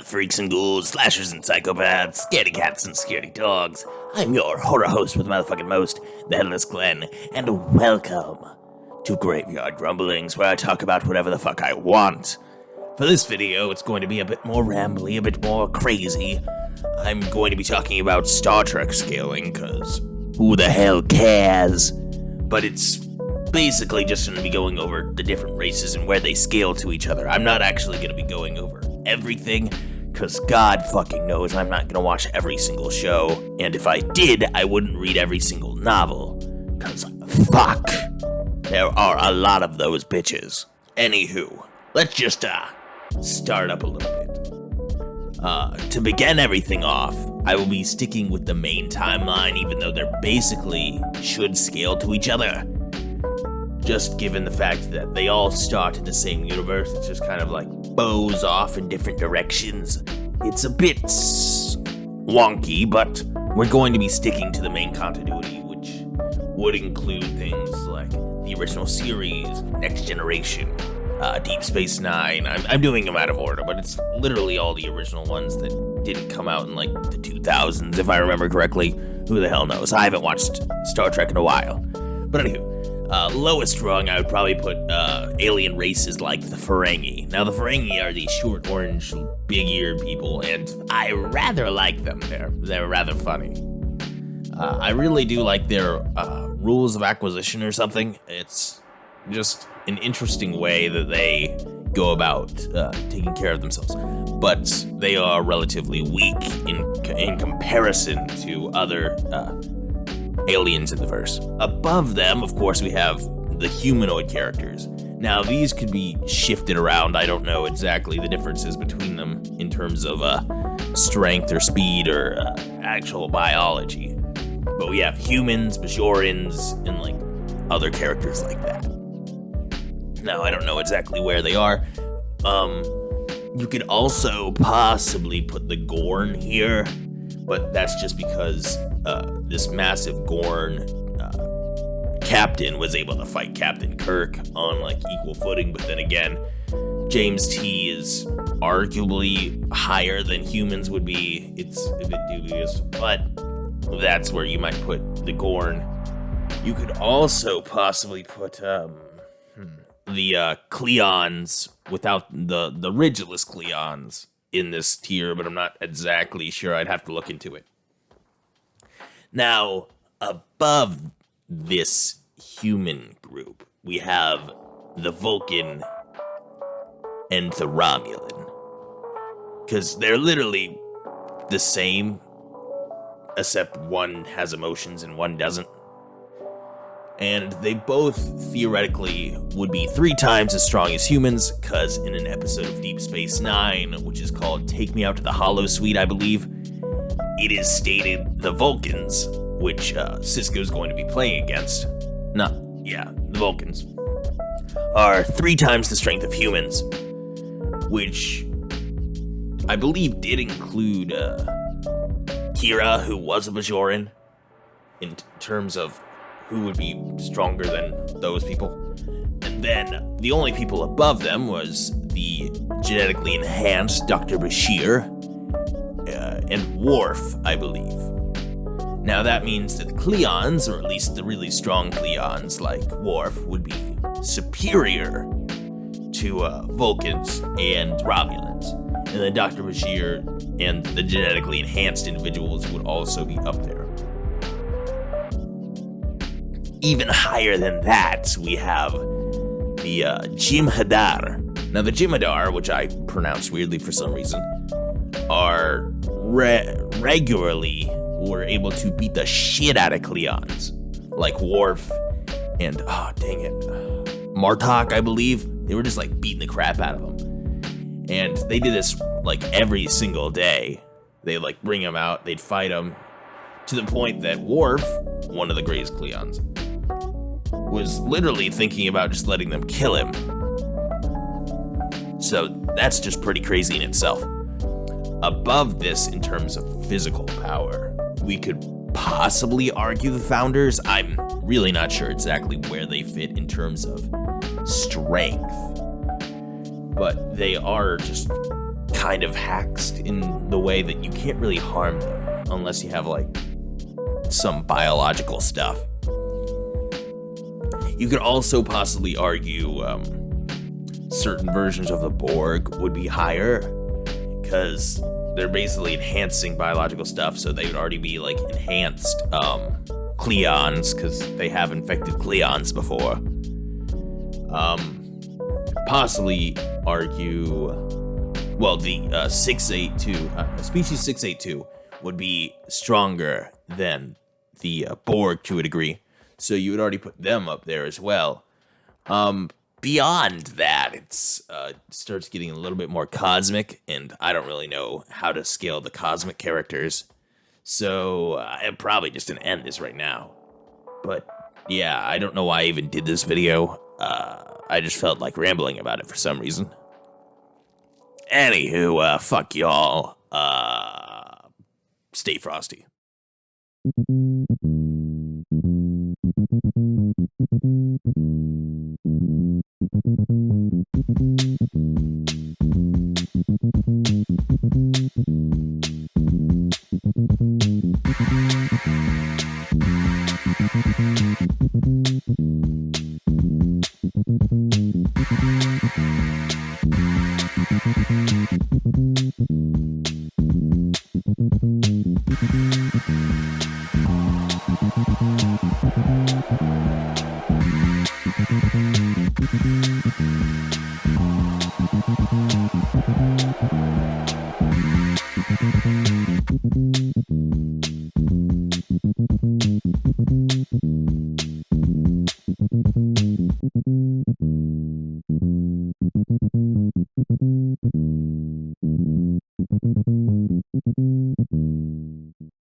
freaks and ghouls, slashers and psychopaths, scaredy cats and scaredy dogs. I'm your horror host with the motherfucking most, the Headless Glen, and welcome to Graveyard Grumblings, where I talk about whatever the fuck I want. For this video, it's going to be a bit more rambly, a bit more crazy. I'm going to be talking about Star Trek scaling, cause who the hell cares? But it's basically just going to be going over the different races and where they scale to each other. I'm not actually going to be going over everything, because God fucking knows I'm not going to watch every single show, and if I did, I wouldn't read every single novel, because fuck, there are a lot of those bitches. Anywho, let's just start up a little bit. To begin everything off, I will be sticking with the main timeline, even though they're basically should scale to each other. Just given the fact that they all start in the same universe, it's just kind of like bows off in different directions. It's a bit wonky, but we're going to be sticking to the main continuity, which would include things like the original series, Next Generation, Deep Space Nine. I'm doing them out of order, but it's literally all the original ones that didn't come out in like the 2000s, if I remember correctly. Who the hell knows? I haven't watched Star Trek in a while. But anywho. Lowest rung, I would probably put alien races like the Ferengi. Now, the Ferengi are these short, orange, big-eared people, and I rather like them. They're rather funny. I really do like their rules of acquisition or something. It's just an interesting way that they go about taking care of themselves. But they are relatively weak in comparison to other aliens in the verse. Above them, of course, we have the humanoid characters. Now, these could be shifted around. I don't know exactly the differences between them in terms of strength or speed or actual biology. But we have humans, Bajorans, and like other characters like that. Now, I don't know exactly where they are. You could also possibly put the Gorn here, but that's just because this massive Gorn captain was able to fight Captain Kirk on like equal footing, but then again, James T is arguably higher than humans would be. It's a bit dubious, but that's where you might put the Gorn. You could also possibly put the Cleons without the Rigulous Cleons in this tier, but I'm not exactly sure. I'd have to look into it. Now, above this human group, we have the Vulcan and the Romulan. Because they're literally the same, except one has emotions and one doesn't. And they both theoretically would be 3 times as strong as humans, because in an episode of Deep Space Nine, which is called Take Me Out to the Hollow Suite, I believe, it is stated the Vulcans, which Cisco's going to be playing against, the Vulcans, are 3 times the strength of humans, which I believe did include Kira, who was a Bajoran, in terms of who would be stronger than those people. And then the only people above them was the genetically enhanced Dr. Bashir and Worf, I believe. Now that means that the Cleons, or at least the really strong Cleons like Worf, would be superior to Vulcans and Romulans. And then Dr. Bashir and the genetically enhanced individuals would also be up there. Even higher than that, we have the Jem'Hadar. Now, the Jem'Hadar, which I pronounced weirdly for some reason, are regularly were able to beat the shit out of Cleons, like Worf and, Martok, I believe. They were just, like, beating the crap out of them. And they did this, like, every single day. They'd, like, bring them out, they'd fight them, to the point that Worf, one of the greatest Cleons, was literally thinking about just letting them kill him. So that's just pretty crazy in itself. Above this, in terms of physical power, we could possibly argue the Founders. I'm really not sure exactly where they fit in terms of strength, but they are just kind of hacked in the way that you can't really harm them unless you have like some biological stuff. You could also possibly argue certain versions of the Borg would be higher because they're basically enhancing biological stuff, so they would already be like enhanced Cleons because they have infected Cleons before. Possibly argue, well, the 682, species 682 would be stronger than the Borg to a degree, so you would already put them up there as well. Beyond that, it starts getting a little bit more cosmic, and I don't really know how to scale the cosmic characters, so I'm probably just gonna end this right now. But yeah, I don't know why I even did this video. I just felt like rambling about it for some reason. Anywho, fuck y'all. Stay frosty.